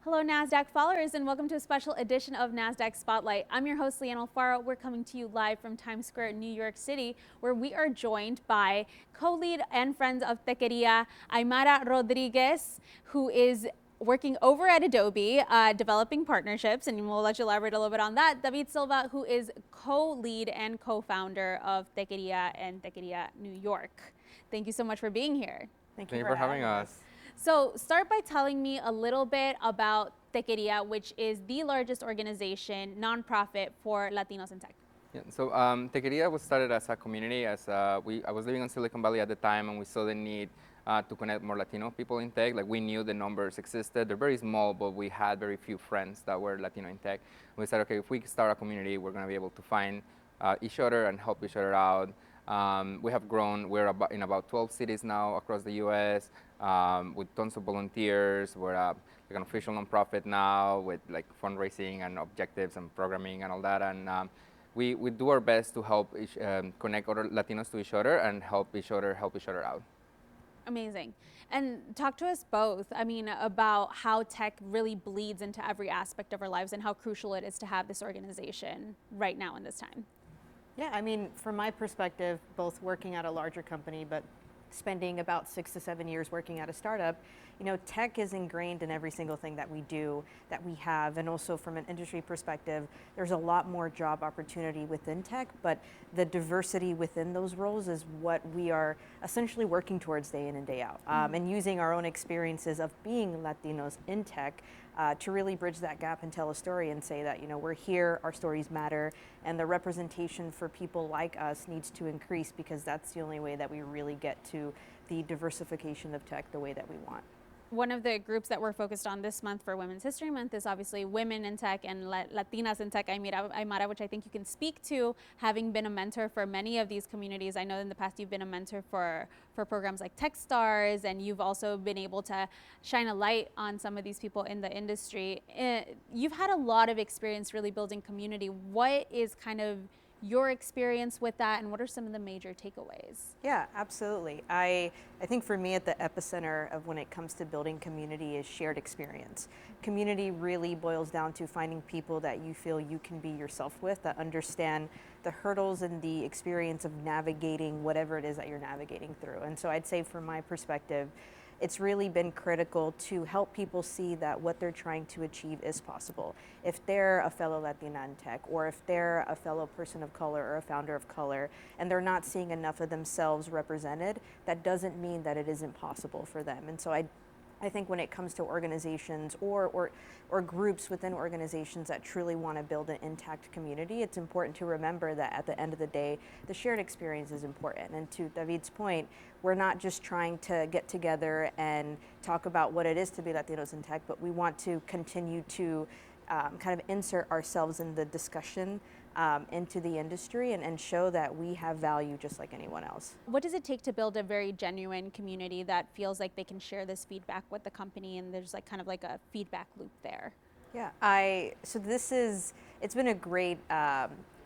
Hello, Nasdaq followers, and welcome to a special edition of Nasdaq Spotlight. I'm your host, Leanne Alfaro. We're coming to you live from Times Square, New York City, where we are joined by co-lead and friends of Techqueria, Aimara Rodriguez, who is working over at Adobe, developing partnerships, and we'll let you elaborate a little bit on that. David Silva, who is co-lead and co-founder of Techqueria and Techqueria New York. Thank you so much for being here. Thank you for having us. So start by telling me a little bit about Techqueria, which is the largest organization, nonprofit for Latinos in tech. Yeah, so Techqueria was started as a community. I was living in Silicon Valley at the time, and we saw the need to connect more Latino people in tech. Like, we knew the numbers existed. They're very small, but we had very few friends that were Latino in tech. We said, okay, if we start a community, we're going to be able to find each other and help each other out. We have grown. We're in about 12 cities now across the U.S. With tons of volunteers. We're like an official nonprofit now with like fundraising and objectives and programming and all that. And we do our best to help connect other Latinos to each other and help each other out. Amazing. And talk to us both, about how tech really bleeds into every aspect of our lives and how crucial it is to have this organization right now in this time. Yeah, from my perspective, both working at a larger company, but spending about 6 to 7 years working at a startup, tech is ingrained in every single thing that we do, that we have. And also from an industry perspective, there's a lot more job opportunity within tech, but the diversity within those roles is what we are essentially working towards day in and day out. And using our own experiences of being Latinos in tech to really bridge that gap and tell a story and say that, we're here, our stories matter, and the representation for people like us needs to increase, because that's the only way that we really get to the diversification of tech the way that we want. One of the groups that we're focused on this month for Women's History Month is obviously Women in Tech and Latinas in Tech, Aimara, which I think you can speak to, having been a mentor for many of these communities. I know in the past you've been a mentor for programs like TechStars, and you've also been able to shine a light on some of these people in the industry. You've had a lot of experience really building community. What is kind of your experience with that, and what are some of the major takeaways? Yeah, absolutely. I think for me, at the epicenter of when it comes to building community is shared experience. Community really boils down to finding people that you feel you can be yourself with, that understand the hurdles and the experience of navigating whatever it is that you're navigating through. And so I'd say from my perspective, it's really been critical to help people see that what they're trying to achieve is possible. If they're a fellow Latina in tech, or if they're a fellow person of color or a founder of color, and they're not seeing enough of themselves represented, that doesn't mean that it isn't possible for them. And so I think when it comes to organizations or groups within organizations that truly want to build an intact community, it's important to remember that at the end of the day, the shared experience is important. And to David's point, we're not just trying to get together and talk about what it is to be Latinos in tech, but we want to continue to kind of insert ourselves in the discussion into the industry and show that we have value just like anyone else. What does it take to build a very genuine community that feels like they can share this feedback with the company, and there's like kind of like a feedback loop there? Yeah, it's been a great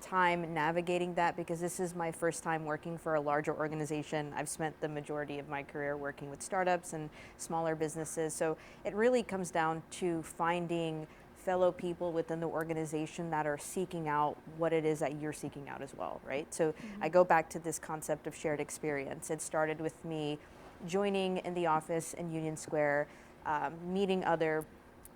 time navigating that, because this is my first time working for a larger organization. I've spent the majority of my career working with startups and smaller businesses. So it really comes down to finding fellow people within the organization that are seeking out what it is that you're seeking out as well, right? So I go back to this concept of shared experience. It started with me joining in the office in Union Square, meeting other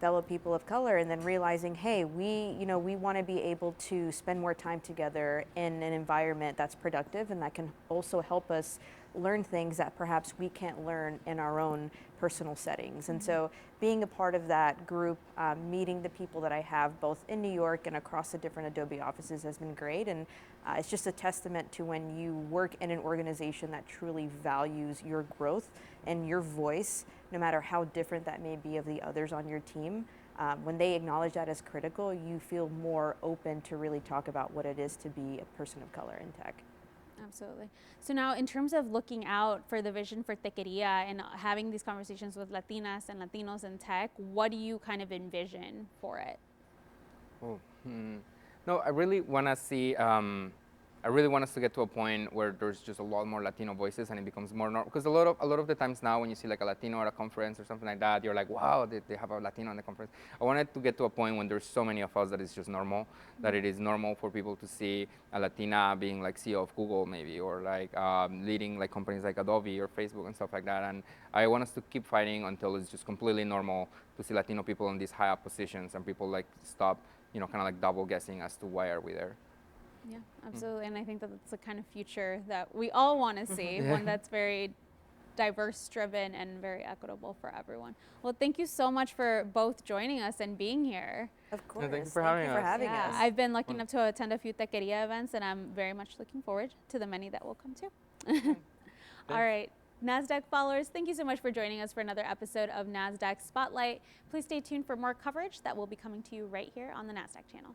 fellow people of color, and then realizing, hey, we want to be able to spend more time together in an environment that's productive and that can also help us learn things that perhaps we can't learn in our own personal settings. And so being a part of that group, meeting the people that I have both in New York and across the different Adobe offices has been great. And it's just a testament to when you work in an organization that truly values your growth and your voice, no matter how different that may be of the others on your team. When they acknowledge that as critical, you feel more open to really talk about what it is to be a person of color in tech. Absolutely. So now, in terms of looking out for the vision for Techqueria and having these conversations with Latinas and Latinos in tech, what do you kind of envision for it? No, I really want to see I really want us to get to a point where there's just a lot more Latino voices and it becomes more normal. Because a lot of the times now when you see like a Latino at a conference or something like that, you're like, wow, they have a Latino in the conference. I wanted to get to a point when there's so many of us that it's just normal, that it is normal for people to see a Latina being like CEO of Google maybe, or like leading like companies like Adobe or Facebook and stuff like that. And I want us to keep fighting until it's just completely normal to see Latino people in these high up positions and people like stop, kind of like double guessing as to why are we there. Yeah, absolutely. And I think that that's the kind of future that we all want to see, one that's very diverse driven and very equitable for everyone. Well, thank you so much for both joining us and being here. Of course. Thank you for having us. Yeah, I've been lucky enough to attend a few Techqueria events, and I'm very much looking forward to the many that will come too. All right. Nasdaq followers, thank you so much for joining us for another episode of Nasdaq Spotlight. Please stay tuned for more coverage that will be coming to you right here on the Nasdaq channel.